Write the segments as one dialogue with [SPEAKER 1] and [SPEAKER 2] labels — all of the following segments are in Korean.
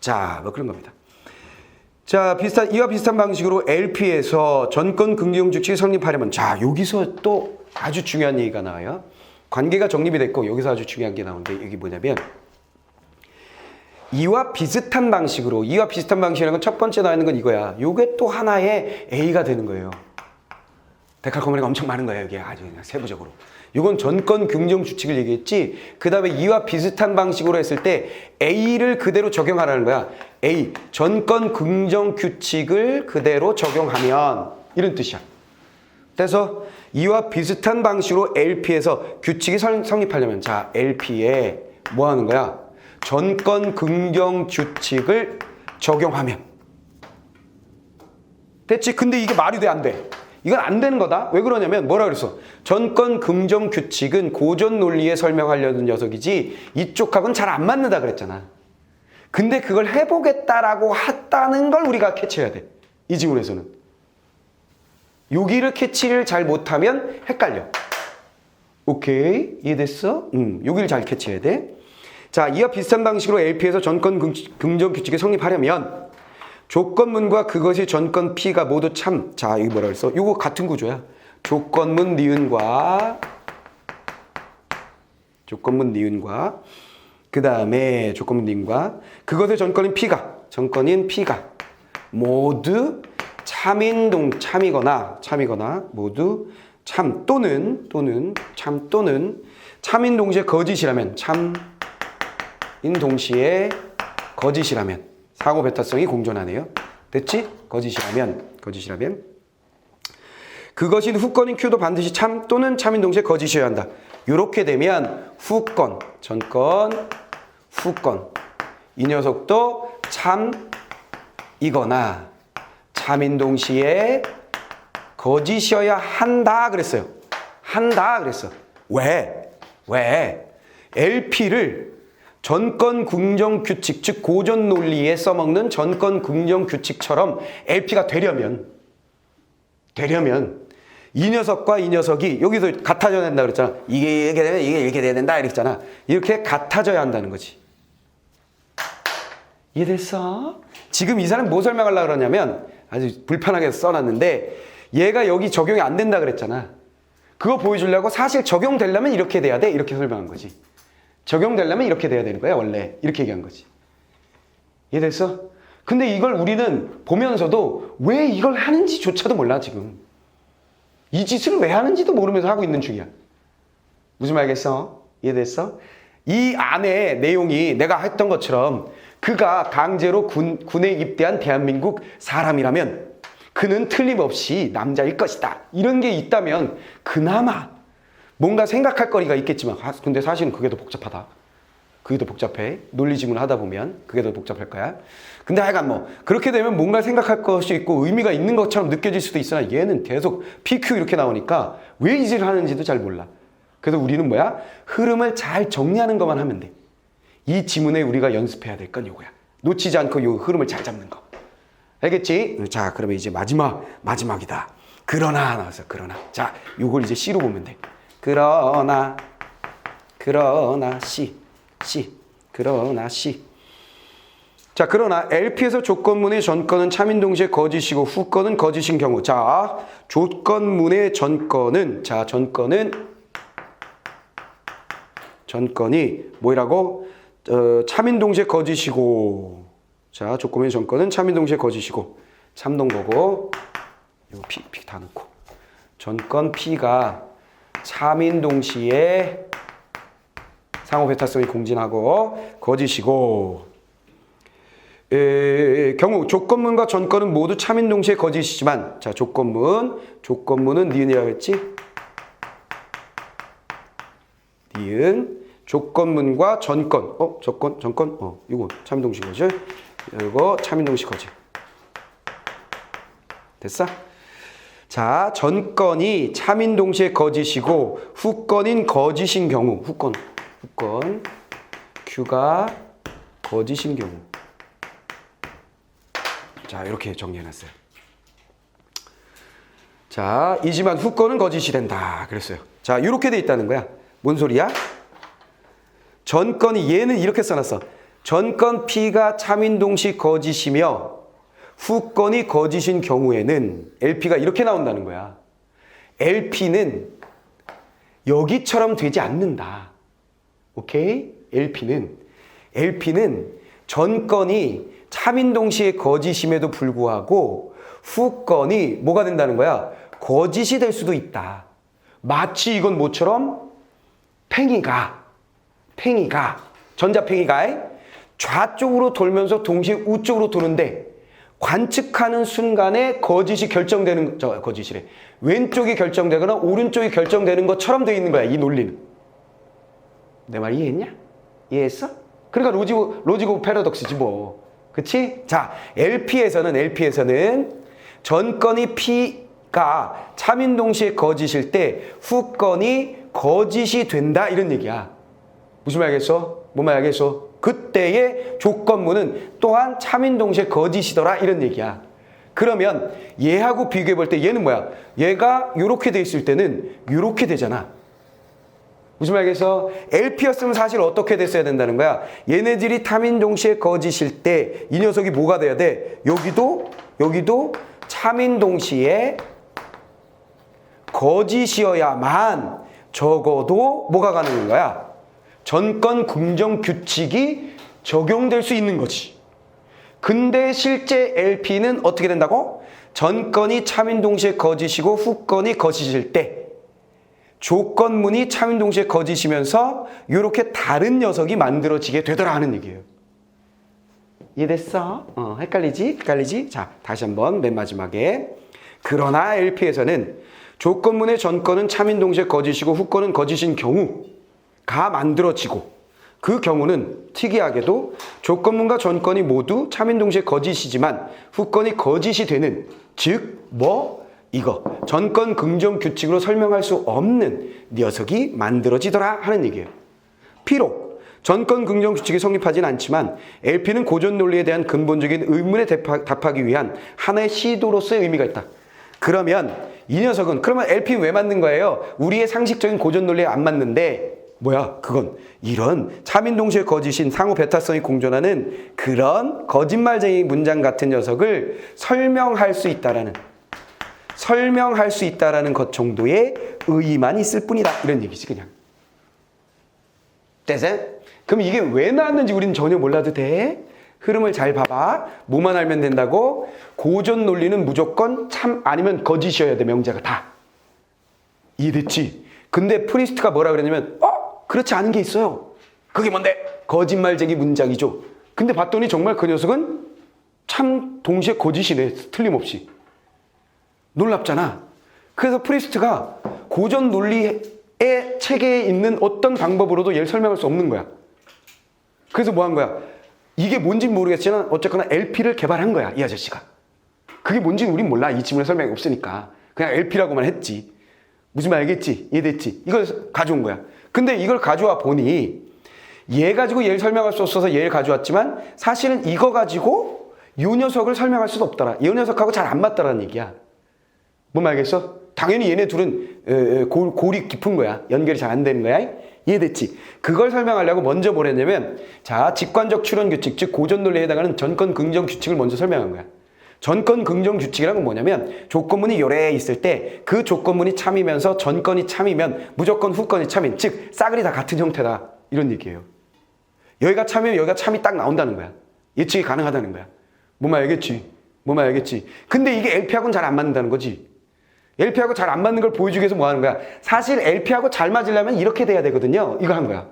[SPEAKER 1] 자, 뭐 그런 겁니다. 자, 이와 비슷한 방식으로 LP에서 전권 긍정 규칙이 성립하려면, 자, 여기서 또 아주 중요한 얘기가 나와요. 관계가 정립이 됐고, 여기서 아주 중요한 게 나오는데, 이게 뭐냐면, 이와 비슷한 방식으로, 이와 비슷한 방식이라는 건 첫 번째 나와 있는 건 이거야. 요게 또 하나의 A가 되는 거예요. 데칼코마니가 엄청 많은 거예요, 이게 아주 그냥 세부적으로. 이건 전권 긍정 규칙을 얘기했지, 그 다음에 이와 비슷한 방식으로 했을 때 A를 그대로 적용하라는 거야. A, 전권 긍정 규칙을 그대로 적용하면, 이런 뜻이야. 그래서 이와 비슷한 방식으로 LP에서 규칙이 성립하려면, 자, LP에 뭐 하는 거야? 전권 긍정 규칙을 적용하면. 됐지? 근데 이게 말이 돼, 안 돼? 이건 안 되는 거다. 왜 그러냐면 뭐라 그랬어? 전권 긍정 규칙은 고전 논리에 설명하려는 녀석이지 이쪽하고는 잘 안 맞는다 그랬잖아. 근데 그걸 해보겠다라고 했다는 걸 우리가 캐치해야 돼. 이 지문에서는. 여기를 캐치를 잘 못하면 헷갈려. 오케이? 이해됐어? 여기를 잘 캐치해야 돼. 자, 이와 비슷한 방식으로 LP에서 전권 긍정 규칙이 성립하려면 조건문과 그것이 전권 P가 모두 참, 자, 이거 뭐라 그랬어? 이거 같은 구조야. 조건문 니은과 그 다음에 조건문 니은과 그것의 전권인 P가 모두 참이거나 모두 참 또는 참인 동시에 거짓이라면 상호 배타성이 공존하네요. 됐지? 거짓이라면 그것이 후건인 Q도 반드시 참 또는 참인 동시에 거짓이어야 한다. 이렇게 되면 후건, 전건, 후건 이 녀석도 참이거나 참인 동시에 거짓이어야 한다 그랬어요. 왜? LP를 전권 긍정 규칙, 즉 고전 논리에 써먹는 전권 긍정 규칙처럼 LP가 되려면 이 녀석과 이 녀석이 여기서 같아져야 된다 그랬잖아. 이게 이렇게 되면 이게 이렇게 돼야 된다 이랬잖아. 이렇게 같아져야 한다는 거지. 이해됐어? 지금 이 사람 뭐 설명하려고 그러냐면 아주 불편하게 써놨는데 얘가 여기 적용이 안 된다 그랬잖아. 그거 보여주려고 사실 적용되려면 이렇게 돼야 돼 이렇게 설명한 거지. 적용되려면 이렇게 돼야 되는 거야 원래. 이렇게 얘기한 거지. 이해됐어? 근데 이걸 우리는 보면서도 왜 이걸 하는지조차도 몰라 지금. 이 짓을 왜 하는지도 모르면서 하고 있는 중이야. 무슨 말겠어? 이해됐어? 이 안에 내용이 내가 했던 것처럼 그가 강제로 군에 입대한 대한민국 사람이라면 그는 틀림없이 남자일 것이다. 이런 게 있다면 그나마 뭔가 생각할 거리가 있겠지만 근데 사실은 그게 더 복잡하다. 그게 더 복잡해. 논리지문을 하다 보면 그게 더 복잡할 거야. 근데 하여간 뭐 그렇게 되면 뭔가 생각할 것이 있고 의미가 있는 것처럼 느껴질 수도 있으나 얘는 계속 PQ 이렇게 나오니까 왜 이 짓을 하는지도 잘 몰라. 그래서 우리는 뭐야? 흐름을 잘 정리하는 것만 하면 돼. 이 지문에 우리가 연습해야 될 건 요거야. 놓치지 않고 요 흐름을 잘 잡는 거. 알겠지? 자, 그러면 이제 마지막이다. 그러나 나왔어. 그러나. 자, 요걸 이제 C로 보면 돼. 그러나 C. 자, 그러나 LP에서 조건문의 전건은 참인 동시에 거짓이고 후건은 거짓인 경우. 자, 조건문의 전건은 전건이 뭐라고? 참인 동시에 거짓이고. 자, 조건문의 전건은 참인 동시에 거짓이고. 참동 거고. 이거 P 다 넣고. 전건 P가 참인 동시에 상호 배타성이 공진하고 거짓이고 경우 조건문과 전건은 모두 참인 동시에 거짓이지만 자 조건문은 니은이라고 했지? 니은 조건문과 전건 전건 이거 참인 동시에 거짓 이거 참인 동시에 거짓 됐어? 자, 전건이 참인 동시에 거짓이고 후건인 거짓인 경우 후건 Q가 거짓인 경우 자, 이렇게 정리해놨어요. 자, 이지만 후건은 거짓이 된다 그랬어요. 자, 이렇게 돼 있다는 거야. 뭔 소리야? 전건이 얘는 이렇게 써놨어. 전건 P가 참인 동시 거짓이며 후건이 거짓인 경우에는 LP가 이렇게 나온다는 거야. LP는 여기처럼 되지 않는다. 오케이? LP는 전건이 참인 동시에 거짓임에도 불구하고 후건이 뭐가 된다는 거야? 거짓이 될 수도 있다. 마치 이건 뭐처럼? 팽이가 전자팽이가 좌쪽으로 돌면서 동시에 우쪽으로 도는데 관측하는 순간에 거짓이 결정되는, 거짓이래. 왼쪽이 결정되거나 오른쪽이 결정되는 것처럼 되어 있는 거야, 이 논리는. 내 말 이해했냐? 이해했어? 그러니까 로직 오브 패러독스지 뭐. 그치? 자, LP에서는 전건이 P가 참인 동시에 거짓일 때 후건이 거짓이 된다, 이런 얘기야. 무슨 말 알겠어? 뭔 말 알겠어? 그때의 조건문은 또한 참인 동시에 거짓이더라, 이런 얘기야. 그러면 얘하고 비교해 볼 때 얘는 뭐야? 얘가 이렇게 돼 있을 때는 이렇게 되잖아. 무슨 말 알겠어? LP였으면 사실 어떻게 됐어야 된다는 거야? 얘네들이 참인 동시에 거짓일 때 이 녀석이 뭐가 돼야 돼? 여기도 참인 동시에 거짓이어야만 적어도 뭐가 가능한 거야? 전건 긍정 규칙이 적용될 수 있는 거지. 근데 실제 LP는 어떻게 된다고? 전건이 참인 동시에 거짓이고 후건이 거짓일 때 조건문이 참인 동시에 거짓이면서 이렇게 다른 녀석이 만들어지게 되더라 하는 얘기예요. 이해됐어? 헷갈리지? 자, 다시 한번 맨 마지막에. 그러나 LP에서는 조건문의 전건은 참인 동시에 거짓이고 후건은 거짓인 경우가 만들어지고 그 경우는 특이하게도 조건문과 전건이 모두 참인 동시에 거짓이지만 후건이 거짓이 되는, 즉 이거 전건 긍정 규칙으로 설명할 수 없는 녀석이 만들어지더라 하는 얘기예요. 비록 전건 긍정 규칙이 성립하진 않지만 LP는 고전 논리에 대한 근본적인 의문에 답하기 위한 하나의 시도로서의 의미가 있다. 그러면 이 녀석은 그러면 LP는 왜 만든 거예요? 우리의 상식적인 고전 논리에 안 맞는데 그건 이런 참인 동시에 거짓인 상호 배타성이 공존하는 그런 거짓말쟁이 문장 같은 녀석을 설명할 수 있다라는 것 정도의 의의만 있을 뿐이다, 이런 얘기지 그냥. 떼세? 그럼 이게 왜 나왔는지 우리는 전혀 몰라도 돼? 흐름을 잘 봐봐. 뭐만 알면 된다고? 고전 논리는 무조건 참 아니면 거짓이어야 돼, 명제가 다. 이해됐지? 근데 프리스트가 뭐라 그랬냐면 그렇지 않은 게 있어요. 그게 뭔데? 거짓말쟁이 문장이죠. 근데 봤더니 정말 그 녀석은 참 동시에 거짓이네, 틀림없이. 놀랍잖아. 그래서 프리스트가 고전 논리의 체계에 있는 어떤 방법으로도 얘를 설명할 수 없는 거야. 그래서 뭐 한 거야? 이게 뭔진 모르겠지만 어쨌거나 LP를 개발한 거야, 이 아저씨가. 그게 뭔지는 우린 몰라. 이 지문에 설명이 없으니까. 그냥 LP라고만 했지. 무슨 말 알겠지? 이해됐지? 이걸 가져온 거야. 근데 이걸 가져와 보니 얘 가지고 얘를 설명할 수 없어서 얘를 가져왔지만 사실은 이거 가지고 이 녀석을 설명할 수도 없더라. 이 녀석하고 잘 안 맞더라는 얘기야. 뭔 말 알겠어? 당연히 얘네 둘은 골이 깊은 거야. 연결이 잘 안 되는 거야. 이해됐지? 그걸 설명하려고 먼저 뭘 했냐면 자, 직관적 추론 규칙, 즉 고전 논리에 해당하는 전건 긍정 규칙을 먼저 설명한 거야. 전건 긍정 규칙이란 건 뭐냐면 조건문이 요래 있을 때 그 조건문이 참이면서 전건이 참이면 무조건 후건이 참인, 즉 싸그리 다 같은 형태다, 이런 얘기예요. 여기가 참이면 여기가 참이 딱 나온다는 거야. 예측이 가능하다는 거야. 뭔 말 알겠지? 근데 이게 LP하고는 잘 안 맞는다는 거지. LP하고 잘 안 맞는 걸 보여주기 위해서 뭐 하는 거야? 사실 LP하고 잘 맞으려면 이렇게 돼야 되거든요. 이거 한 거야.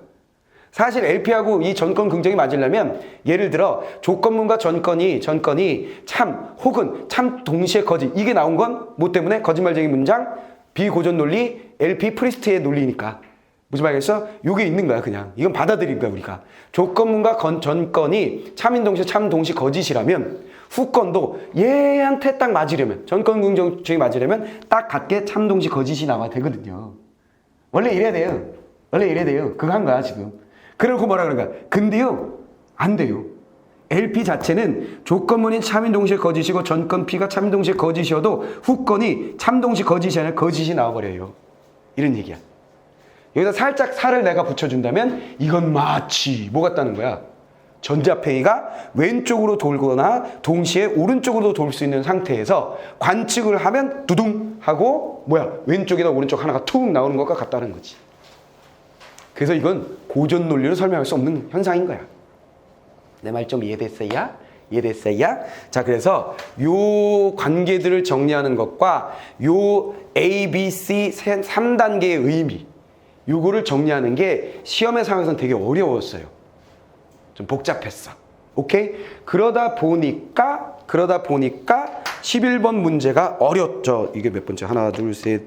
[SPEAKER 1] 사실 LP하고 이 전건 긍정이 맞으려면 예를 들어 조건문과 전건이 참 혹은 참 동시에 거짓, 이게 나온 건 뭐 때문에? 거짓말쟁이 문장, 비고전 논리, LP 프리스트의 논리니까. 무슨 말이겠어? 요게 있는 거야 그냥. 이건 받아들인 거야 우리가. 조건문과 전건이 참인 동시에 참 동시 거짓이라면 후건도 얘한테 딱 맞으려면, 전건 긍정 규칙이 맞으려면 딱 같게 참 동시 거짓이 나와야 되거든요. 원래 이래야 돼요. 그거 한 거야 지금. 그러고 뭐라 그런 거야? 근데요, 안 돼요. LP 자체는 조건문인 참인 동시에 거짓이고 전건 P가 참인 동시에 거짓이어도 후건이 참 동시 거짓이 아니라 거짓이 나와버려요. 이런 얘기야. 여기다 살짝 살을 내가 붙여준다면 이건 마치 뭐 같다는 거야? 전자페이가 왼쪽으로 돌거나 동시에 오른쪽으로 돌 수 있는 상태에서 관측을 하면 두둥 하고 뭐야 왼쪽이나 오른쪽 하나가 툭 나오는 것과 같다는 거지. 그래서 이건 고전 논리로 설명할 수 없는 현상인 거야. 내 말 좀 이해됐어요? 이해됐어요? 자, 그래서 요 관계들을 정리하는 것과 요 A, B, C 3단계의 의미 요거를 정리하는 게 시험의 상황에서는 되게 어려웠어요. 좀 복잡했어. 오케이? 그러다 보니까 11번 문제가 어렵죠. 이게 몇 번째? 하나, 둘, 셋,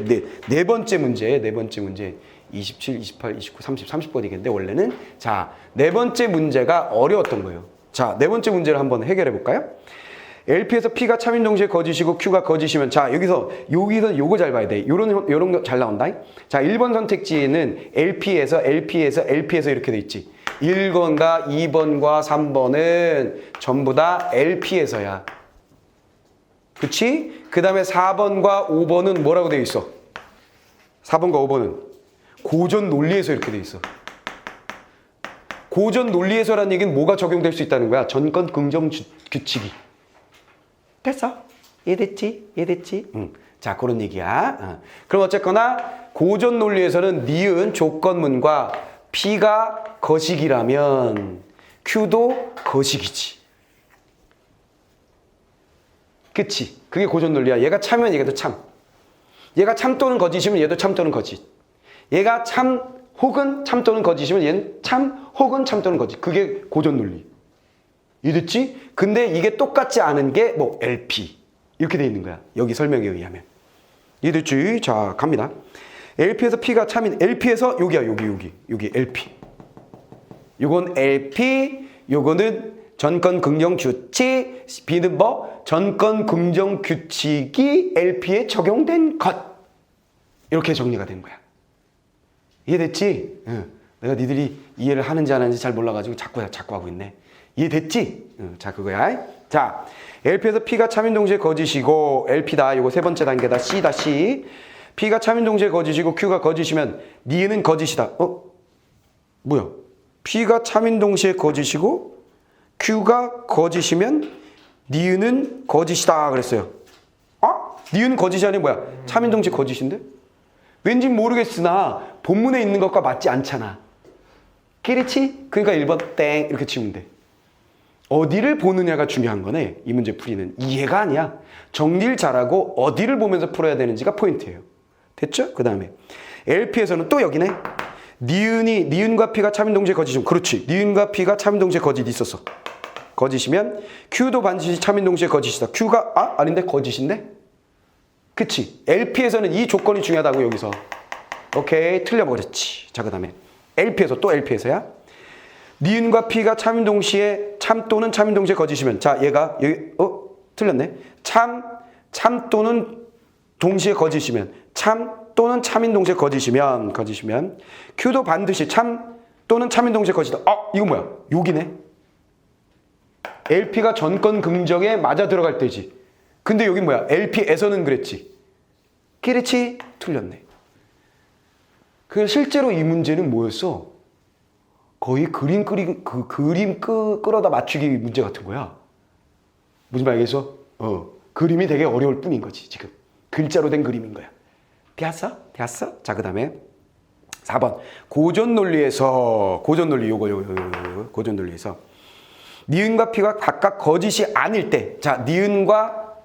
[SPEAKER 1] 넷. 네 번째 문제. 27, 28, 29, 30, 30번이겠는데 원래는 자, 네 번째 문제가 어려웠던 거예요. 자, 네 번째 문제를 한번 해결해 볼까요? LP에서 P가 참인 동시에 거짓이고 Q가 거짓이면 자, 여기서 요거 잘 봐야 돼. 요런 거 잘 나온다. 자, 1번 선택지에는 LP에서 이렇게 돼 있지. 1번과 2번과 3번은 전부 다 LP에서야. 그치? 그 다음에 4번과 5번은 뭐라고 돼 있어? 4번과 5번은 고전 논리에서 이렇게 돼 있어. 고전 논리에서라는 얘기는 뭐가 적용될 수 있다는 거야? 전권 긍정 규칙이. 됐어? 이해됐지? 응. 자, 그런 얘기야. 그럼 어쨌거나 고전 논리에서는 니은 조건문과 P가 거식이라면 Q도 거식이지. 그치? 그게 고전 논리야. 얘가 참이면 얘도 참. 얘가 참 또는 거짓이면 얘도 참 또는 거짓. 얘가 참 혹은 참 또는 거짓이면 얘는 참 혹은 참 또는 거짓. 그게 고전 논리. 이해됐지? 근데 이게 똑같지 않은 게 뭐 LP 이렇게 돼 있는 거야. 여기 설명에 의하면. 이해됐지? 자, 갑니다. LP에서 P가 참인 LP에서 여기야. 여기 LP. 요건 LP, 요거는 전권 긍정 규칙, B는 뭐? 전권 긍정 규칙이 LP에 적용된 것. 이렇게 정리가 된 거야. 이해됐지? 응. 내가 니들이 이해를 하는지 안 하는지 잘 몰라가지고 자꾸 하고 있네. 이해됐지? 응. 자, 그거야. 자, LP에서 P가 참인 동시에 거짓이고 LP다. 요거 세 번째 단계다. C다, C. P가 참인 동시에 거짓이고 Q가 거짓이면 니은은 거짓이다. 뭐야? P가 참인 동시에 거짓이고 Q가 거짓이면 니은은 거짓이다 그랬어요. 니은은 거짓이 아니면 뭐야? 참인 동시에 거짓인데? 왠지 모르겠으나 본문에 있는 것과 맞지 않잖아. 그렇지? 그러니까 1번 땡 이렇게 치면 돼. 어디를 보느냐가 중요한 거네. 이 문제 풀이는. 이해가 아니야. 정리를 잘하고 어디를 보면서 풀어야 되는지가 포인트예요. 됐죠? 그 다음에 LP에서는 또 여기네. 니은과 P가 참인 동시에 거짓이면 그렇지. 니은과 P가 참인 동시에 거짓이 있었어. 거짓이면 Q도 반드시 참인 동시에 거짓이다. Q가 아닌데 거짓인데? 그치? LP에서는 이 조건이 중요하다고 여기서. 오케이, 틀려버렸지. 자, 그 다음에 LP에서 또 LP에서야. 니은과 P가 참인 동시에 참 또는 참인 동시에 거짓이면 자, 얘가 여기 틀렸네. 참 또는 동시에 거짓이면 참 또는 참인 동시에 거짓이면 Q도 반드시 참 또는 참인 동시에 거짓이다. 이거 뭐야? 여기네. LP가 전권 긍정에 맞아 들어갈 때지. 근데 여기 뭐야? LP에서는 그랬지. 그렇지? 틀렸네. 그래서 실제로 이 문제는 뭐였어? 거의 그림 끌어다 맞추기 문제 같은 거야. 무슨 말이겠어? 그림이 되게 어려울 뿐인 거지, 지금. 글자로 된 그림인 거야. 되었어? 자, 그 다음에 4번. 고전 논리에서 니은과 P가 각각 거짓이 아닐 때, 자, 니은과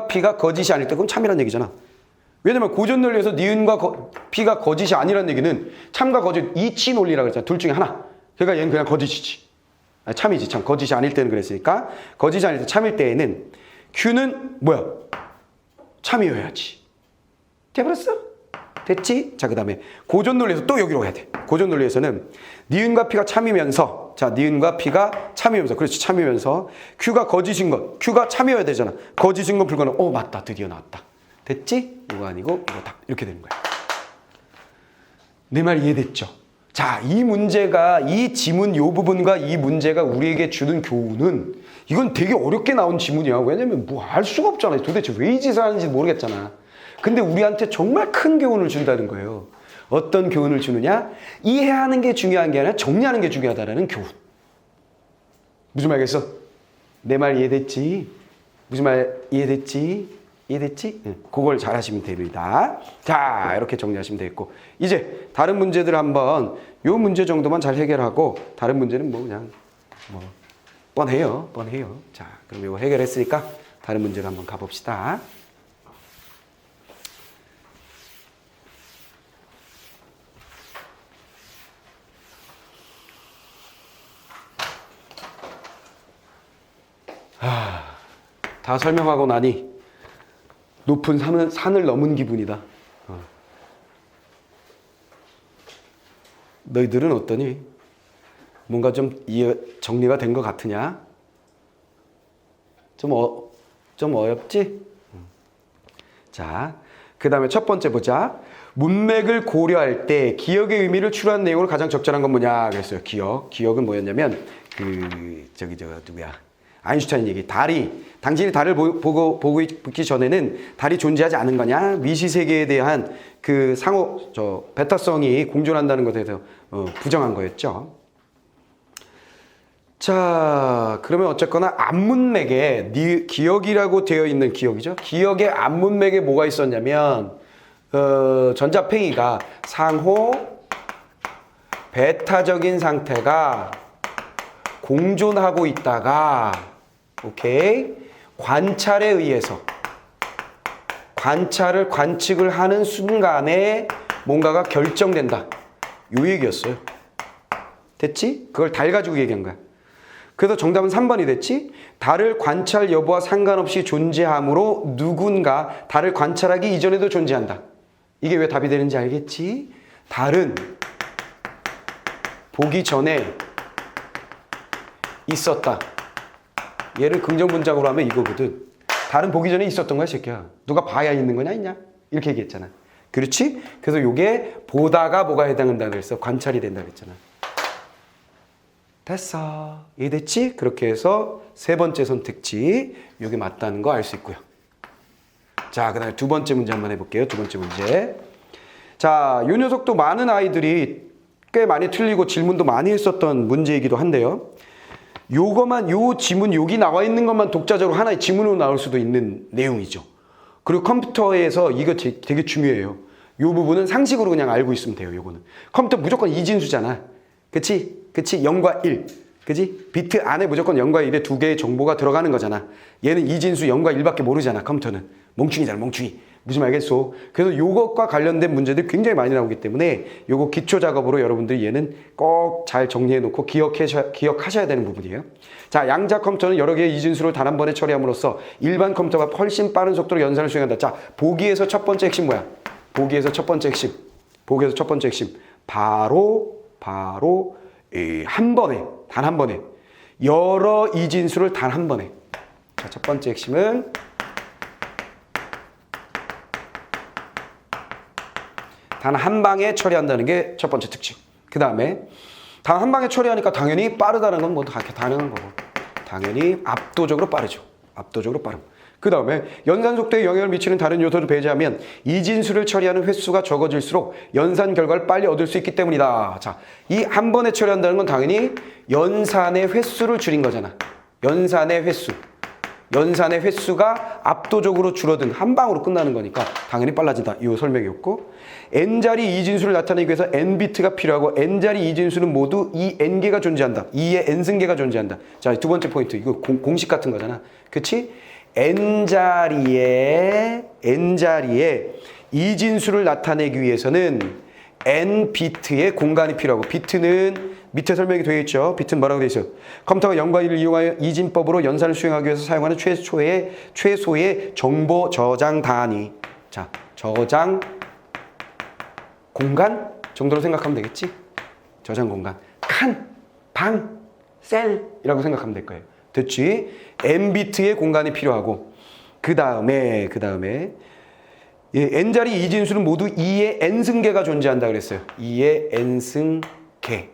[SPEAKER 1] P가 거짓이 아닐 때, 그건 참이란 얘기잖아. 왜냐면 고전 논리에서 니은과 P가 거짓이 아니란 얘기는 참과 거짓 이치 논리라고 했잖아. 둘 중에 하나. 그러니까 얘는 그냥 거짓이지. 참이지. 참 거짓이 아닐 때는 그랬으니까 거짓이 아닐 때 참일 때에는 Q는 뭐야? 참이어야지. 돼버렸어? 됐지? 자, 그 다음에 고전 논리에서 또 여기로 가야 돼. 고전 논리에서는 니은과 P가 참이면서, 자, 니은과 P가 참이면서, 그렇지, 참이면서 Q가 거짓인 것, Q가 참이어야 되잖아. 거짓인 건 불가능. 맞다, 드디어 나왔다. 됐지? 이거 아니고 이거다. 이렇게 되는 거야. 내 말 이해됐죠? 자, 이 문제가, 이 지문 요 부분과 이 문제가 우리에게 주는 교훈은 이건 되게 어렵게 나온 지문이야. 왜냐면 뭐 알 수가 없잖아요. 도대체 왜 이 짓을 하는지 모르겠잖아. 근데 우리한테 정말 큰 교훈을 준다는 거예요. 어떤 교훈을 주느냐? 이해하는 게 중요한 게 아니라 정리하는 게 중요하다라는 교훈. 무슨 말겠어? 내 말 이해됐지? 무슨 말 이해됐지? 이해됐지? 응, 그걸 잘 하시면 됩니다. 자, 이렇게 정리하시면 되겠고. 이제 다른 문제들 한번 요 문제 정도만 잘 해결하고 다른 문제는 뭐 그냥 뭐 뻔해요. 자, 그럼 이거 해결했으니까 다른 문제로 한번 가봅시다. 다 설명하고 나니 높은 산을 넘은 기분이다. 너희들은 어떠니? 뭔가 좀 정리가 된 것 같으냐? 좀 어렵지? 자, 그 다음에 첫 번째 보자. 문맥을 고려할 때 기억의 의미를 추론한 내용으로 가장 적절한 건 뭐냐 그랬어요. 기억은 뭐였냐면 누구야? 아인슈타인 얘기. 당신이 달을 보고 있기 전에는 달이 존재하지 않은 거냐? 미시 세계에 대한 그 베타성이 공존한다는 것에 대해서 부정한 거였죠. 자, 그러면 어쨌거나 앞문맥에 기억이라고 되어 있는 기억이죠. 기억의 앞문맥에 뭐가 있었냐면 전자팽이가 상호 베타적인 상태가 공존하고 있다가 관찰에 의해서 관측을 하는 순간에 뭔가가 결정된다. 요 얘기였어요. 됐지? 그걸 달 가지고 얘기한 거야. 그래서 정답은 3번이 됐지? 달을 관찰 여부와 상관없이 존재하므로 누군가 달을 관찰하기 이전에도 존재한다. 이게 왜 답이 되는지 알겠지? 달은 보기 전에 있었다. 얘를 긍정문장으로 하면 이거거든. 달은 보기 전에 있었던 거야, 새끼야. 누가 봐야 있는 거냐, 있냐? 이렇게 얘기했잖아. 그렇지? 그래서 요게 보다가 뭐가 해당한다 그랬어? 관찰이 된다 그랬잖아. 됐어. 이해됐지? 그렇게 해서 세 번째 선택지. 요게 맞다는 거 알 수 있고요. 자, 그 다음에 두 번째 문제 한번 해볼게요. 두 번째 문제. 자, 요 녀석도 많은 아이들이 꽤 많이 틀리고 질문도 많이 했었던 문제이기도 한데요. 요 지문 여기 나와 있는 것만 독자적으로 하나의 지문으로 나올 수도 있는 내용이죠. 그리고 컴퓨터에서 이거 되게 중요해요. 요 부분은 상식으로 그냥 알고 있으면 돼요. 요거는 컴퓨터 무조건 이진수잖아. 그치? 0과 1. 그치? 비트 안에 무조건 0과 1의 두 개의 정보가 들어가는 거잖아. 얘는 이진수 0과 1밖에 모르잖아. 컴퓨터는 멍충이잖아. 멍충이. 무슨 말겠소? 그래서 요것과 관련된 문제들이 굉장히 많이 나오기 때문에 요거 기초 작업으로 여러분들이 얘는 꼭 잘 정리해 놓고 기억하셔야 되는 부분이에요. 자, 양자 컴퓨터는 여러 개의 이진수를 단 한 번에 처리함으로써 일반 컴퓨터가 훨씬 빠른 속도로 연산을 수행한다. 자, 보기에서 첫 번째 핵심 뭐야? 보기에서 첫 번째 핵심. 바로 한 번에, 단 한 번에 여러 이진수를 단 한 번에. 자, 첫 번째 핵심은 단 한 방에 처리한다는 게 첫 번째 특징. 그 다음에 단 한 방에 처리하니까 당연히 빠르다는 건 뭐 당연한 거고. 당연히 압도적으로 빠르죠. 압도적으로 빠름. 그 다음에 연산 속도에 영향을 미치는 다른 요소를 배제하면 이진수를 처리하는 횟수가 적어질수록 연산 결과를 빨리 얻을 수 있기 때문이다. 자, 이 한 번에 처리한다는 건 당연히 연산의 횟수를 줄인 거잖아. 연산의 횟수가 압도적으로 줄어든 한 방으로 끝나는 거니까 당연히 빨라진다. 이 설명이었고, n자리 이진수를 나타내기 위해서 n비트가 필요하고 n자리 이진수는 모두 이 n개가 존재한다. 2의 n승계가 존재한다. 자, 두 번째 포인트. 이거 공식 같은 거잖아. 그치? n자리에 이진수를 나타내기 위해서는 n비트의 공간이 필요하고, 비트는 밑에 설명이 되어 있죠. 비트는 뭐라고 되어 있어요? 컴퓨터가 0과 1을 이용하여 이진법으로 연산을 수행하기 위해서 사용하는 최소의 정보 저장 단위. 자, 저장 공간 정도로 생각하면 되겠지? 저장 공간. 칸, 방, 셀이라고 생각하면 될 거예요. 됐지? n비트의 공간이 필요하고, 그 다음에 n자리 이진수는 모두 2의 n승계가 존재한다 그랬어요. 2의 n승계.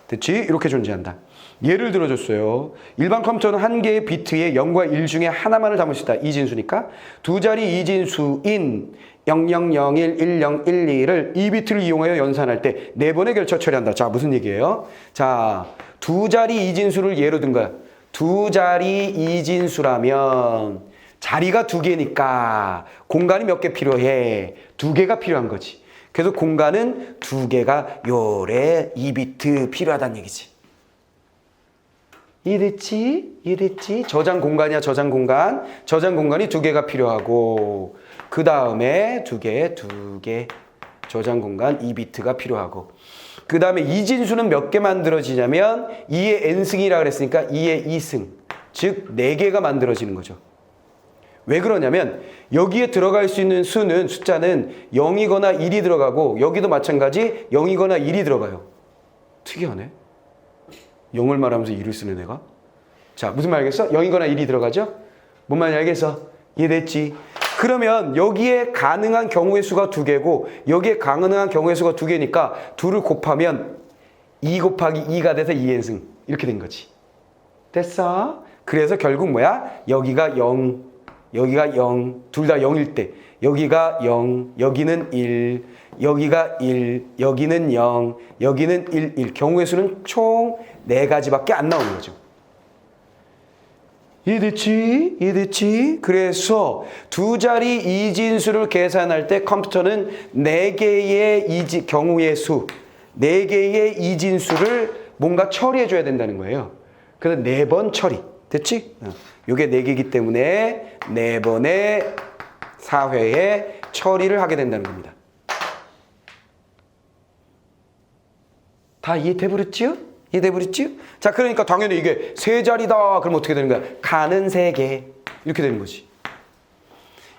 [SPEAKER 1] 됐지? 이렇게 존재한다. 예를 들어줬어요. 일반 컴퓨터는 한 개의 비트에 0과 1 중에 하나만을 담을 수 있다. 이진수니까 두 자리 이진수인 0001, 1012를 2비트를 이용하여 연산할 때 4번의 결처 처리한다. 자, 무슨 얘기예요? 자, 두 자리 이진수를 예로 든 거야. 두 자리 이진수라면 자리가 2개니까 공간이 몇 개 필요해? 2개가 필요한 거지. 그래서 공간은 2개가 요래 2비트 필요하다는 얘기지. 이해됐지? 이해됐지? 저장 공간이야, 저장 공간. 저장 공간이 2개가 필요하고, 그 다음에 2개. 저장 공간 2비트가 필요하고. 그 다음에 이진수는 몇 개 만들어지냐면 2의 n승이라 그랬으니까 2의 2승. 즉, 4개가 만들어지는 거죠. 왜 그러냐면 여기에 들어갈 수 있는 숫자는 0이거나 1이 들어가고, 여기도 마찬가지 0이거나 1이 들어가요. 특이하네. 0을 말하면서 1을 쓰는 애가? 자, 무슨 말 알겠어? 0이거나 1이 들어가죠? 뭔 말인지 알겠어? 이해됐지? 그러면 여기에 가능한 경우의 수가 2개고 여기에 가능한 경우의 수가 2개니까 2를 곱하면 2 곱하기 2가 돼서 2n승 이렇게 된 거지. 됐어? 그래서 결국 뭐야? 여기가 0, 여기가 0, 둘 다 0일 때 여기가 0, 여기는 1, 여기가 1, 여기는 0, 여기는 1. 경우의 수는 총 4가지밖에 안 나오는 거죠. 이해됐지? 이해됐지? 그래서 두 자리 이진수를 계산할 때 컴퓨터는 4개의 경우의 수, 4개의 이진수를 뭔가 처리해줘야 된다는 거예요. 그래서 4번 처리. 됐지? 이게 4개이기 때문에 4번의 4회에 처리를 하게 된다는 겁니다. 다 이해돼버렸지요? 이해돼버렸지요? 자, 그러니까 당연히 이게 3자리다. 그럼 어떻게 되는 거야? 가는 3개. 이렇게 되는 거지.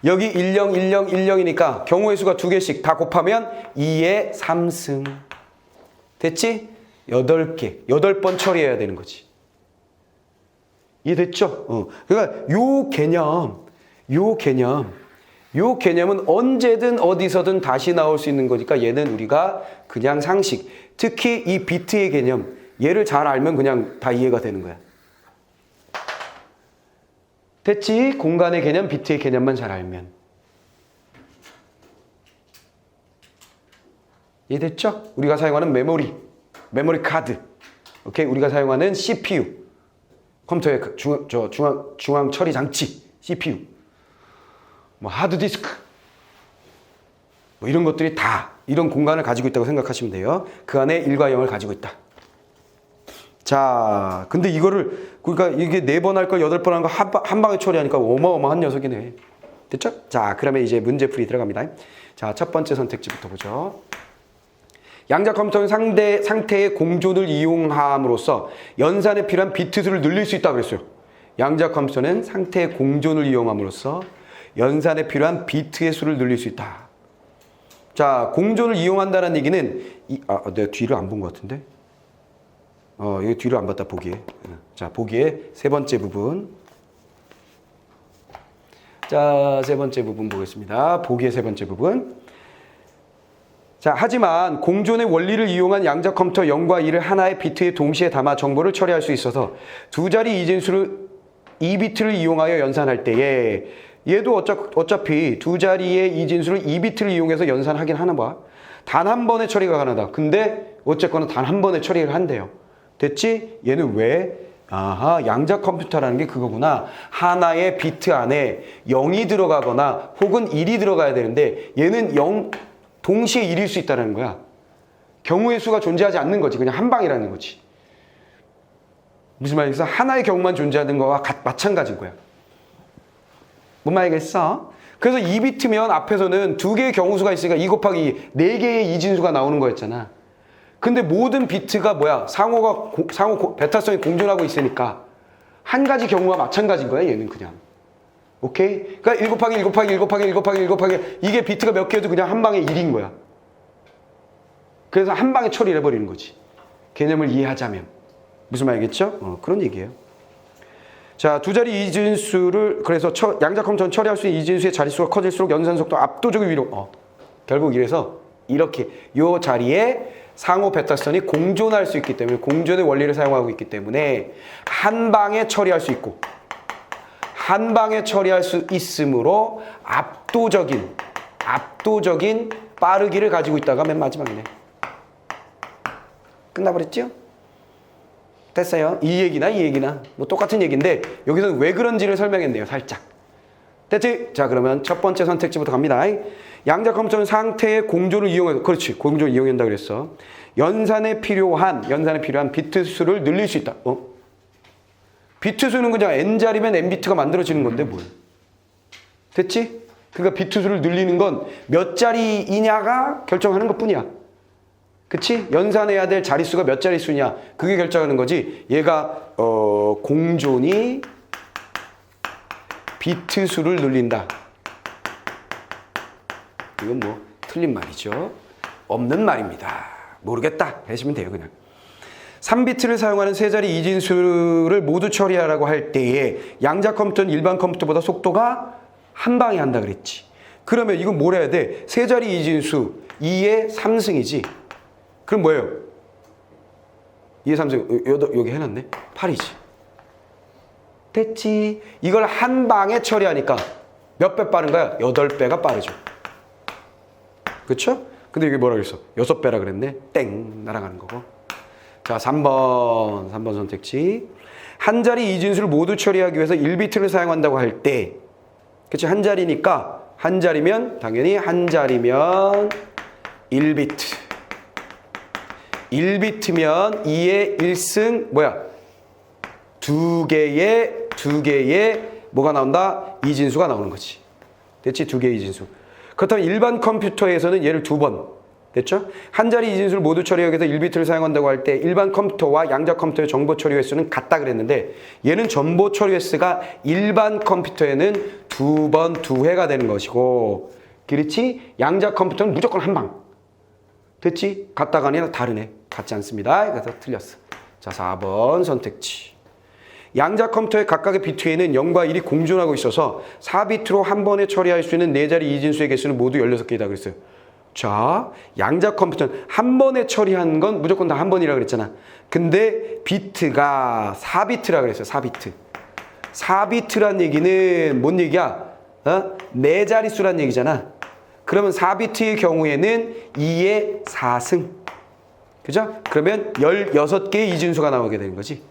[SPEAKER 1] 여기 10, 10, 10이니까 경우의 수가 2개씩 다 곱하면 2의 3승. 됐지? 8개. 8번 처리해야 되는 거지. 이해됐죠? 그러니까 요 개념은 언제든 어디서든 다시 나올 수 있는 거니까 얘는 우리가 그냥 상식, 특히 이 비트의 개념, 얘를 잘 알면 그냥 다 이해가 되는 거야. 됐지? 공간의 개념, 비트의 개념만 잘 알면. 이해됐죠? 우리가 사용하는 메모리 카드, 오케이? 우리가 사용하는 CPU, 컴퓨터의 중앙 처리 장치, CPU, 뭐 하드디스크, 뭐 이런 것들이 다 이런 공간을 가지고 있다고 생각하시면 돼요. 그 안에 1과 0을 가지고 있다. 자, 근데 이거를 그러니까 이게 4번 할 걸 8번 한 거 한 방에 처리하니까 어마어마한 녀석이네. 됐죠? 자, 그러면 이제 문제풀이 들어갑니다. 자, 첫 번째 선택지부터 보죠. 양자 컴퓨터는 상태의 공존을 이용함으로써 연산에 필요한 비트 수를 늘릴 수 있다고 그랬어요. 양자 컴퓨터는 상태의 공존을 이용함으로써 연산에 필요한 비트의 수를 늘릴 수 있다. 자, 공존을 이용한다는 얘기는 내가 뒤를 안 본 것 같은데? 여기 뒤를 안 봤다, 보기에. 자, 보기에 세 번째 부분. 자, 세 번째 부분 보겠습니다. 보기의 세 번째 부분. 자, 하지만 공존의 원리를 이용한 양자 컴퓨터 0과 1을 하나의 비트에 동시에 담아 정보를 처리할 수 있어서 두 자리 이진수를 2비트를 이용하여 연산할 때에 얘도 어차피 두 자리의 이진수를 2비트를 이용해서 연산하긴 하나 봐. 단 한 번의 처리가 가능하다. 근데 어쨌거나 단 한 번의 처리를 한대요. 됐지? 얘는 왜? 아하, 양자 컴퓨터라는 게 그거구나. 하나의 비트 안에 0이 들어가거나 혹은 1이 들어가야 되는데 얘는 0 동시에 1일 수 있다는 거야. 경우의 수가 존재하지 않는 거지. 그냥 한 방이라는 거지. 무슨 말이겠어? 하나의 경우만 존재하는 거와 마찬가지인 거야. 뭔 말이겠어? 그래서 2비트면 앞에서는 2개의 경우수가 있으니까 2 곱하기 4개의 이진수가 나오는 거였잖아. 근데 모든 비트가 뭐야? 상호 베타성이 공존하고 있으니까 한 가지 경우와 마찬가지인 거야, 얘는 그냥. 오케이? 그러니까 1 곱하기 1 곱하기 1 곱하기 1 곱하기 1 곱하기 이게 비트가 몇 개여도 그냥 한 방에 1인 거야. 그래서 한 방에 처리를 해버리는 거지. 개념을 이해하자면. 무슨 말이겠죠? 그런 얘기예요. 자, 두 자리 이진수를 그래서 양자 컴퓨터는 처리할 수 있는 이진수의 자릿수가 커질수록 연산 속도 압도적으로 위로. 결국 이래서 이렇게 요 자리에 상호 베타선이 공존할 수 있기 때문에 공존의 원리를 사용하고 있기 때문에 한 방에 처리할 수 있고 한 방에 처리할 수 있으므로 압도적인 압도적인 빠르기를 가지고 있다가 맨 마지막이네. 끝나버렸죠? 됐어요. 이 얘기나 뭐 똑같은 얘기인데 여기서는 왜 그런지를 설명했네요. 살짝. 됐지? 자, 그러면 첫 번째 선택지부터 갑니다. 양자 컴퓨터는 상태의 공조를 이용해서, 그렇지, 공조를 이용한다 그랬어. 연산에 필요한 비트 수를 늘릴 수 있다. 비트 수는 그냥 n자리면 n비트가 만들어지는 건데 뭘. 됐지? 그러니까 비트 수를 늘리는 건 몇 자리이냐가 결정하는 것뿐이야. 그치? 연산해야 될 자릿수가 몇 자릿수냐, 그게 결정하는 거지. 얘가 공존이 비트 수를 늘린다. 이건 뭐 틀린 말이죠. 없는 말입니다. 모르겠다 하시면 돼요. 그냥 3비트를 사용하는 세 자리 이진수를 모두 처리하라고 할 때에 양자 컴퓨터는 일반 컴퓨터보다 속도가 한 방에 한다 그랬지. 그러면 이건 뭘 해야 돼? 세 자리 이진수 2의 3승이지. 그럼 뭐예요? 2의 3승 여기 해놨네. 8이지. 됐지. 이걸 한 방에 처리하니까 몇 배 빠른 거야? 8배가 빠르죠. 그쵸? 근데 이게 뭐라 그랬어? 6배라 그랬네. 땡 날아가는 거고. 자, 3번 선택지. 한 자리 이진수를 모두 처리하기 위해서 1비트를 사용한다고 할 때, 그치? 한 자리니까, 한 자리면 당연히 한 자리면 1비트. 1비트면 2의 1승 뭐야? 두 개의 뭐가 나온다? 이진수가 나오는 거지. 됐지? 두 개의 이진수. 그렇다면 일반 컴퓨터에서는 얘를 2번. 됐죠? 한 자리 이진수를 모두 처리하기 위해서 1비트를 사용한다고 할 때 일반 컴퓨터와 양자 컴퓨터의 정보 처리 횟수는 같다 그랬는데, 얘는 정보 처리 횟수가 일반 컴퓨터에는 2번 2회가 되는 것이고, 그렇지? 양자 컴퓨터는 무조건 한 방. 됐지? 같다가 아니라 다르네. 같지 않습니다. 그래서 틀렸어. 자, 4번 선택지. 양자 컴퓨터의 각각의 비트에는 0과 1이 공존하고 있어서 4비트로 한 번에 처리할 수 있는 4자리 이진수의 개수는 모두 16개이다 그랬어요. 자, 양자 컴퓨터는 한 번에 처리한 건 무조건 다 한 번이라고 그랬잖아. 근데 비트가 4비트라 그랬어요. 4비트. 4비트란 얘기는 뭔 얘기야? 4자릿수란 얘기잖아. 그러면 4비트의 경우에는 2의 4승. 그죠? 그러면 16개의 이진수가 나오게 되는 거지.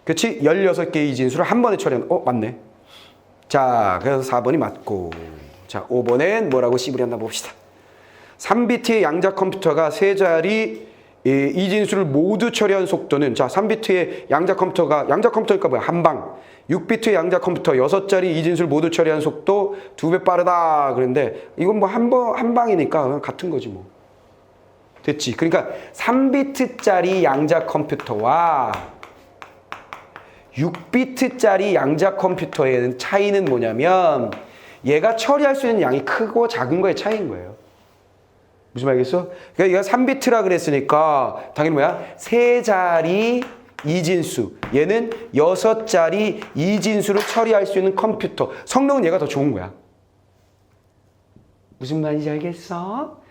[SPEAKER 1] 그렇지? 16개의 이진수를 한 번에 처리하는, 맞네. 자, 그래서 4번이 맞고. 자, 5번엔 뭐라고 씨부렸나 봅시다. 3비트의 양자 컴퓨터가 세 자리 이진수를 모두 처리한 속도는, 자, 3비트의 양자 컴퓨터니까 뭐야? 한 방. 6비트의 양자 컴퓨터 6자리 이진수를 모두 처리한 속도 2배 빠르다. 그런데 이건 뭐 한 방이니까 같은 거지 뭐. 됐지? 그러니까 3비트짜리 양자 컴퓨터와 6비트짜리 양자 컴퓨터의 차이는 뭐냐면, 얘가 처리할 수 있는 양이 크고 작은 거의 차이인 거예요. 무슨 말이겠어? 그러니까 얘가 3비트라 그랬으니까 당연히 뭐야? 세 자리 이진수. 얘는 6자리 이진수를 처리할 수 있는 컴퓨터. 성능은 얘가 더 좋은 거야. 무슨 말인지 알겠어?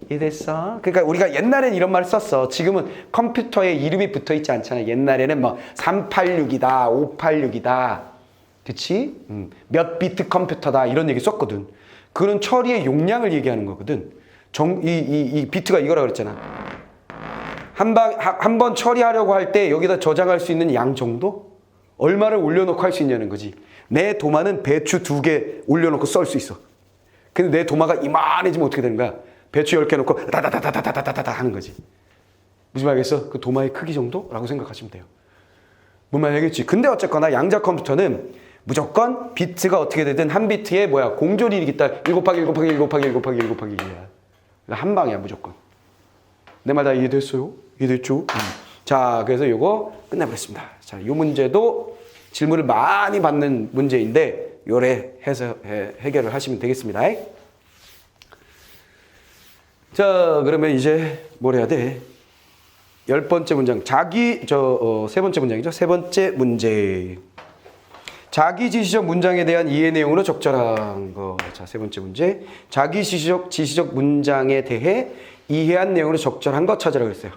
[SPEAKER 1] 이해됐어? 그러니까 우리가 옛날엔 이런 말을 썼어. 지금은 컴퓨터에 이름이 붙어 있지 않잖아. 옛날에는 뭐 386이다, 586이다. 그치? 몇 비트 컴퓨터다. 이런 얘기 썼거든. 그런 처리의 용량을 얘기하는 거거든. 이 비트가 이거라 그랬잖아. 한 번 처리하려고 할 때 여기다 저장할 수 있는 양 정도? 얼마를 올려놓고 할 수 있냐는 거지. 내 도마는 배추 2개 올려놓고 썰 수 있어. 근데 내 도마가 이만해지면 어떻게 되는 거야? 배추 10개 놓고 다다다다다다다다다 하는 거지. 무슨 말이겠어? 그 도마의 크기 정도라고 생각하시면 돼요. 뭔 말 알겠지? 근데 어쨌거나 양자 컴퓨터는 무조건 비트가 어떻게 되든 한 비트에 뭐야? 공존이 있다. 1 곱하기 1 곱하기 1 곱하기 1 곱하기 1 곱하기 1이야. 한 방이야 무조건. 내 말 다 이해됐어요? 이해됐죠? 자, 그래서 요거 끝내버렸습니다. 자, 요 문제도 질문을 많이 받는 문제인데 요래 해서 해결을 하시면 되겠습니다. 자, 그러면 이제 뭘 해야 돼? 10번째 문장. 세 번째 문장이죠. 세 번째 문제. 자기 지시적 문장에 대한 이해 내용으로 적절한 거. 자, 세 번째 문제. 자기 지시적 문장에 대해 이해한 내용으로 적절한 거 찾으라고 했어요.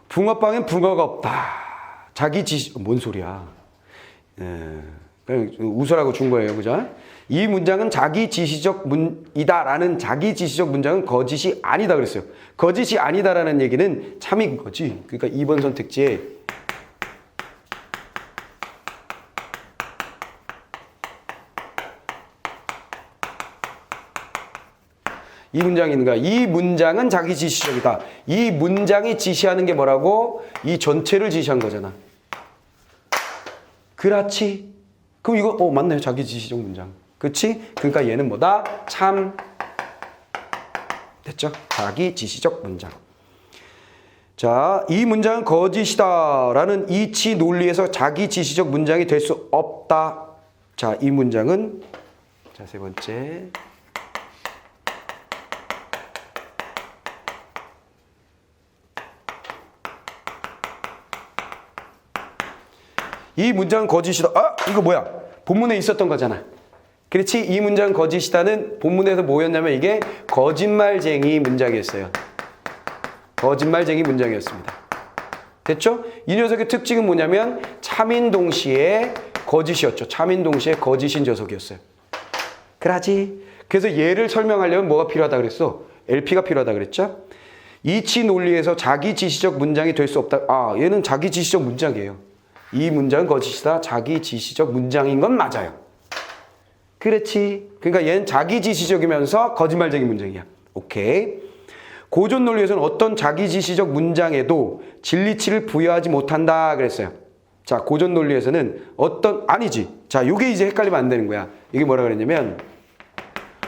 [SPEAKER 1] 붕어빵엔 붕어가 없다. 뭔 소리야? 그냥 웃으라고 준 거예요. 그죠? 이 문장은 자기 지시적 문이다라는 자기 지시적 문장은 거짓이 아니다 그랬어요. 거짓이 아니다라는 얘기는 참인 거지. 그러니까 2번 선택지에 이 문장이 있는가? 이 문장은 자기 지시적이다. 이 문장이 지시하는 게 뭐라고? 이 전체를 지시한 거잖아. 그렇지. 그럼 이거 맞네요. 자기 지시적 문장. 그치? 그러니까 얘는 뭐다? 참. 됐죠? 자기 지시적 문장. 자, 이 문장은 거짓이다 라는 이치 논리에서 자기 지시적 문장이 될 수 없다. 자, 이 문장은 자, 세 번째. 이 문장은 거짓이다. 아, 이거 뭐야? 본문에 있었던 거잖아. 그렇지? 이 문장은 거짓이다는 본문에서 뭐였냐면 이게 거짓말쟁이 문장이었어요. 거짓말쟁이 문장이었습니다. 됐죠? 이 녀석의 특징은 뭐냐면 참인 동시에 거짓이었죠. 참인 동시에 거짓인 녀석이었어요. 그러지? 그래서 얘를 설명하려면 뭐가 필요하다 그랬어? LP가 필요하다 그랬죠? 이치 논리에서 자기 지시적 문장이 될 수 없다. 아, 얘는 자기 지시적 문장이에요. 이 문장은 거짓이다. 자기 지시적 문장인 건 맞아요. 그렇지. 그러니까 얘는 자기 지시적이면서 거짓말쟁이 문장이야. 오케이. 고전 논리에서는 어떤 자기 지시적 문장에도 진리치를 부여하지 못한다 그랬어요. 자, 고전 논리에서는 아니지. 자, 요게 이제 헷갈리면 안 되는 거야. 이게 뭐라 그랬냐면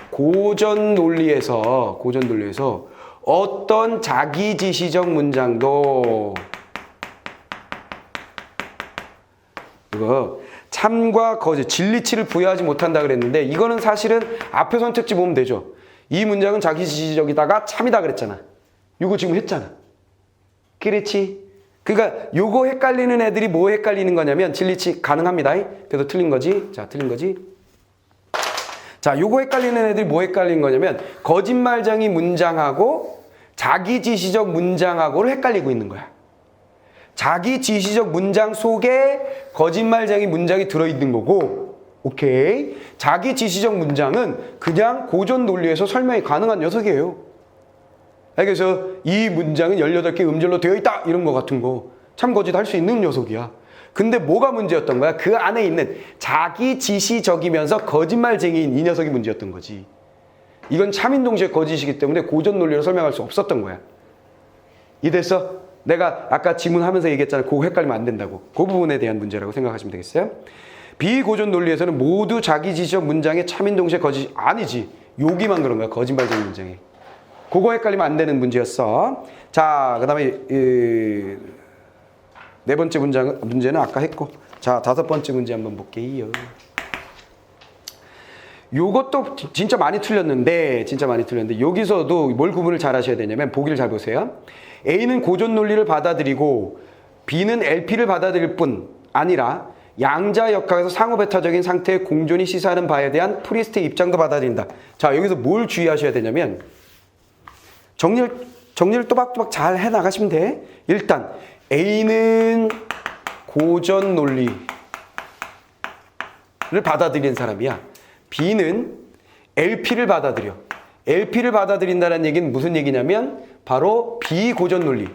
[SPEAKER 1] 고전 논리에서 어떤 자기 지시적 문장도 이거 참과 거짓, 진리치를 부여하지 못한다 그랬는데 이거는 사실은 앞에 선택지 보면 되죠. 이 문장은 자기 지시적이다가 참이다 그랬잖아. 이거 지금 했잖아. 그렇지? 그러니까 요거 헷갈리는 애들이 뭐 헷갈리는 거냐면 진리치 가능합니다. 그래도 틀린 거지. 자, 틀린 거지. 자, 요거 헷갈리는 애들이 뭐 헷갈리는 거냐면 거짓말쟁이 문장하고 자기 지시적 문장하고를 헷갈리고 있는 거야. 자기 지시적 문장 속에 거짓말쟁이 문장이 들어있는 거고, 오케이. 자기 지시적 문장은 그냥 고전 논리에서 설명이 가능한 녀석이에요. 그래서 이 문장은 18개 음절로 되어 있다 이런 거 같은 거 참 거짓 할 수 있는 녀석이야. 근데 뭐가 문제였던 거야? 그 안에 있는 자기 지시적이면서 거짓말쟁이인 이 녀석이 문제였던 거지. 이건 참인 동시에 거짓이기 때문에 고전 논리로 설명할 수 없었던 거야. 이래서 내가 아까 지문하면서 얘기했잖아. 그거 헷갈리면 안 된다고. 그 부분에 대한 문제라고 생각하시면 되겠어요. 비고전 논리에서는 모두 자기 지시적 문장에 참인 동시에 거짓 아니지. 여기만 그런 거야. 거짓말쟁이 문장에. 그거 헷갈리면 안 되는 문제였어. 자, 그 다음에 네 번째 문제는 아까 했고. 자, 다섯 번째 문제 한번 볼게요. 요것도 진짜 많이 틀렸는데 여기서도 뭘 구분을 잘 하셔야 되냐면 보기를 잘 보세요. A는 고전 논리를 받아들이고 B는 LP를 받아들일 뿐 아니라 양자 역학에서 상호 배타적인 상태의 공존이 시사하는 바에 대한 프리스트의 입장도 받아들인다. 자, 여기서 뭘 주의하셔야 되냐면 정리를 또박또박 잘 해나가시면 돼. 일단 A는 고전 논리를 받아들이는 사람이야. B는 LP를 받아들여. LP를 받아들인다는 얘기는 무슨 얘기냐면 바로 비고전 논리.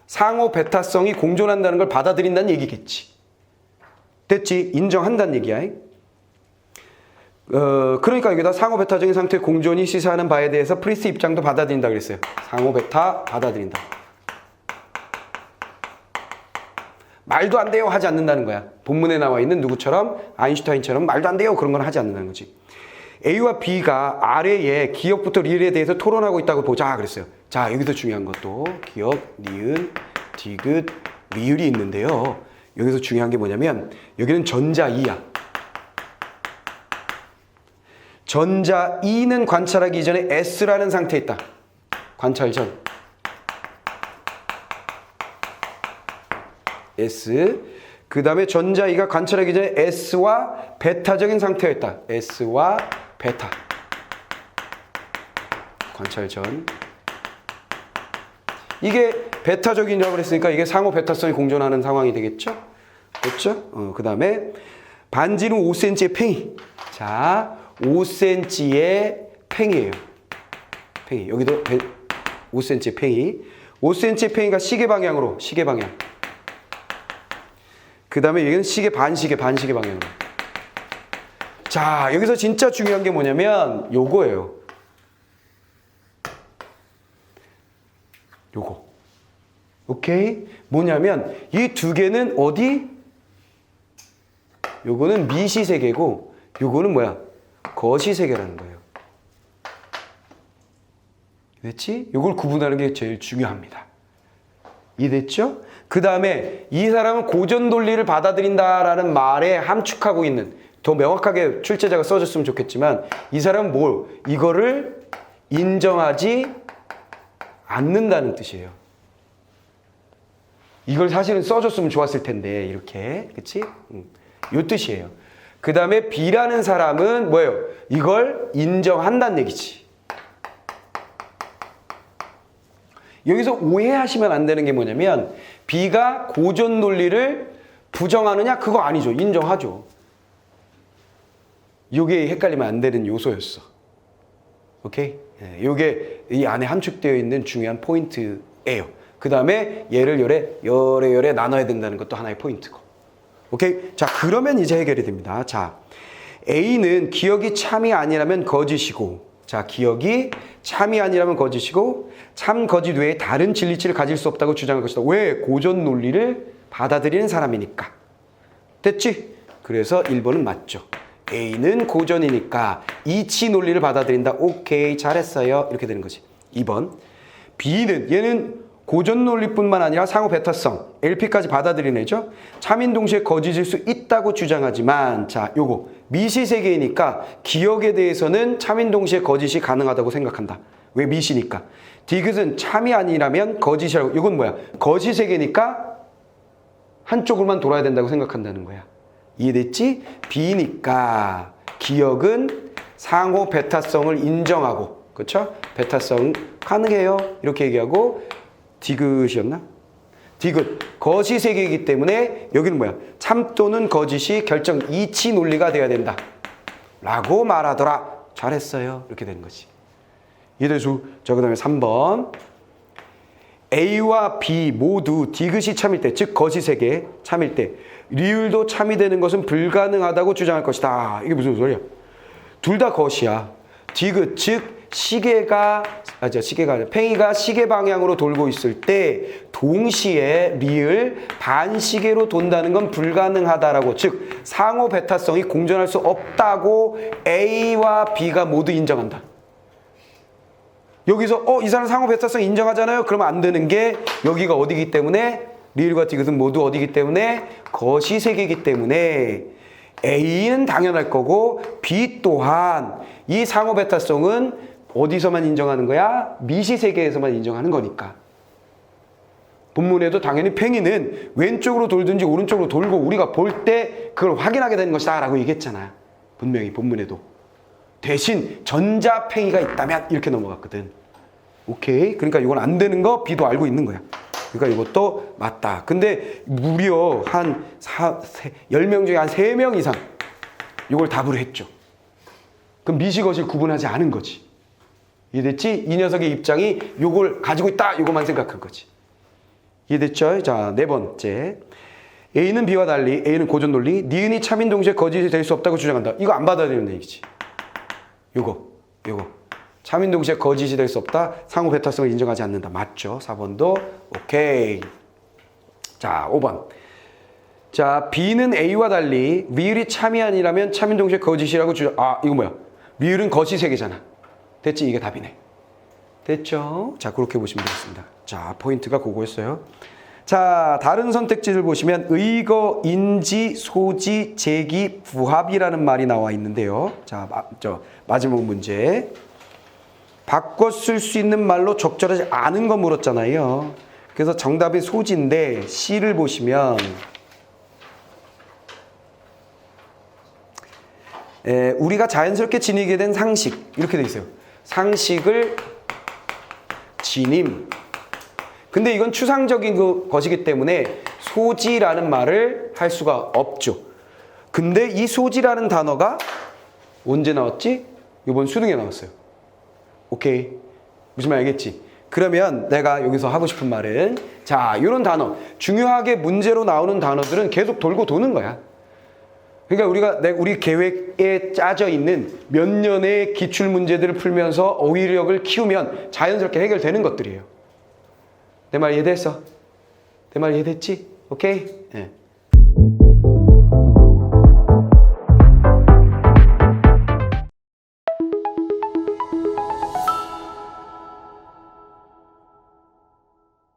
[SPEAKER 1] 상호 배타성이 공존한다는 걸 받아들인다는 얘기겠지. 됐지? 인정한다는 얘기야. 그러니까 여기다 상호 배타적인 상태의 공존이 시사하는 바에 대해서 프리스 입장도 받아들인다 그랬어요. 상호 배타 받아들인다. 말도 안 돼요 하지 않는다는 거야. 본문에 나와 있는 누구처럼 아인슈타인처럼 말도 안 돼요 그런 건 하지 않는다는 거지. A와 B가 아래에 기억부터 리을에 대해서 토론하고 있다고 보자 그랬어요. 자, 여기서 중요한 것도 기억, 니은, 디귿, 미을이 있는데요. 여기서 중요한 게 뭐냐면 여기는 전자 2야. 전자 2는 관찰하기 이전에 S라는 상태에 있다. 관찰 전. S. 그 다음에 전자 2가 관찰하기 전에 S와 베타적인 상태였다. S와 베타. 관찰 전. 이게 베타적이라고 그랬으니까 이게 상호 베타성이 공존하는 상황이 되겠죠? 됐죠? 그 다음에 반지는 5cm의 팽이. 자, 5cm의 팽이에요. 팽이. 여기도 5cm의 팽이. 5cm의 팽이가 시계 방향으로, 시계 방향. 그 다음에 여기는 시계 방향으로. 자, 여기서 진짜 중요한 게 뭐냐면 요거예요. 요거. 오케이? 뭐냐면 이 두 개는 어디? 요거는 미시세계고 요거는 뭐야? 거시세계라는 거예요. 됐지? 요걸 구분하는 게 제일 중요합니다. 이해됐죠? 그 다음에 이 사람은 고전 논리를 받아들인다라는 말에 함축하고 있는, 더 명확하게 출제자가 써줬으면 좋겠지만 이 사람은 뭘? 이거를 인정하지 않는다는 뜻이에요. 이걸 사실은 써줬으면 좋았을 텐데 이렇게, 그치? 요 뜻이에요. 그 다음에 B라는 사람은 뭐예요? 이걸 인정한다는 얘기지. 여기서 오해하시면 안 되는 게 뭐냐면 B가 고전 논리를 부정하느냐? 그거 아니죠. 인정하죠. 이게 헷갈리면 안 되는 요소였어. 오케이? 이게 이 안에 함축되어 있는 중요한 포인트예요. 그 다음에 얘를 열에 나눠야 된다는 것도 하나의 포인트고. 오케이? 자, 그러면 이제 해결이 됩니다. 자, A는 기억이 참이 아니라면 거짓이고, 자, 기억이 참이 아니라면 거짓이고, 참 거짓 외에 다른 진리치를 가질 수 없다고 주장할 것이다. 왜? 고전 논리를 받아들이는 사람이니까. 됐지? 그래서 1번은 맞죠. A는 고전이니까 이치 논리를 받아들인다. 오케이, 잘했어요. 이렇게 되는 거지. 2번. B는 얘는 고전 논리뿐만 아니라 상호 배타성, LP까지 받아들이는 애죠. 참인 동시에 거짓일 수 있다고 주장하지만, 자, 요거 미시세계이니까 기억에 대해서는 참인 동시에 거짓이 가능하다고 생각한다. 왜? 미시니까. 디귿은 참이 아니라면 거짓이라고. 이건 뭐야? 거시세계니까 한쪽으로만 돌아야 된다고 생각한다는 거야. 이해됐지? B니까 기억은 상호 배타성을 인정하고, 그렇죠? 배타성 가능해요. 이렇게 얘기하고, 디귿이었나? 디귿 거시세계이기 때문에 여기는 뭐야? 참 또는 거짓이 결정 이치 논리가 돼야 된다 라고 말하더라. 잘했어요. 이렇게 되는 거지. 이해돼서 자, 그 다음에 3번. A와 B 모두 디귿이 참일 때, 즉 거시세계 참일 때 리을도 참이 되는 것은 불가능하다고 주장할 것이다. 이게 무슨 소리야? 둘 다 거시야. 디귿, 즉 팽이가 시계 방향으로 돌고 있을 때 동시에 리을 반시계로 돈다는 건 불가능하다라고, 즉 상호 배타성이 공존할 수 없다고 A와 B가 모두 인정한다. 여기서 이 사람 상호 배타성 인정하잖아요. 그러면 안 되는 게 여기가 어디기 때문에 리을과 디귿은 모두 어디기 때문에 거시세계이기 때문에 A는 당연할 거고 B 또한 이 상호 배타성은 어디서만 인정하는 거야? 미시세계에서만 인정하는 거니까. 본문에도 당연히 팽이는 왼쪽으로 돌든지 오른쪽으로 돌고 우리가 볼 때 그걸 확인하게 되는 것이다 라고 얘기했잖아. 분명히 본문에도. 대신 전자팽이가 있다면 이렇게 넘어갔거든. 오케이. 그러니까 이건 안 되는 거 B도 알고 있는 거야. 그러니까 이것도 맞다. 근데 무려 한 10명 중에 한 3명 이상 이걸 답으로 했죠. 그럼 미시거실 구분하지 않은 거지. 이해됐지? 이 녀석의 입장이 요걸 가지고 있다. 요것만 생각한 거지. 이해됐죠? 자, 4번째. A는 B와 달리 A는 고전 논리, 니은이 참인 동시에 거짓이 될 수 없다고 주장한다. 이거 안 받아들이는 얘기지. 요거. 참인 동시에 거짓이 될 수 없다. 상호 배타성을 인정하지 않는다. 맞죠? 4번도 오케이. 자, 5번. 자, B는 A와 달리 리을이 참이 아니라면 참인 동시에 거짓이라고 주장. 이거 뭐야? 리을은 거시세계잖아. 됐지? 이게 답이네. 됐죠? 자, 그렇게 보시면 되겠습니다. 자, 포인트가 그거였어요. 자, 다른 선택지를 보시면 의거, 인지, 소지, 제기, 부합이라는 말이 나와 있는데요. 자, 마지막 문제. 바꿔 쓸 수 있는 말로 적절하지 않은 거 물었잖아요. 그래서 정답이 소지인데 C를 보시면 우리가 자연스럽게 지니게 된 상식 이렇게 돼 있어요. 상식을 지님. 근데 이건 추상적인 것이기 때문에 소지라는 말을 할 수가 없죠. 근데 이 소지라는 단어가 언제 나왔지? 이번 수능에 나왔어요. 오케이. 무슨 말 알겠지? 그러면 내가 여기서 하고 싶은 말은 자, 이런 단어, 중요하게 문제로 나오는 단어들은 계속 돌고 도는 거야. 그러니까 우리 계획에 짜져 있는 몇 년의 기출 문제들을 풀면서 어휘력을 키우면 자연스럽게 해결되는 것들이에요. 내 말 이해됐어? 내 말 이해됐지? 오케이? 네.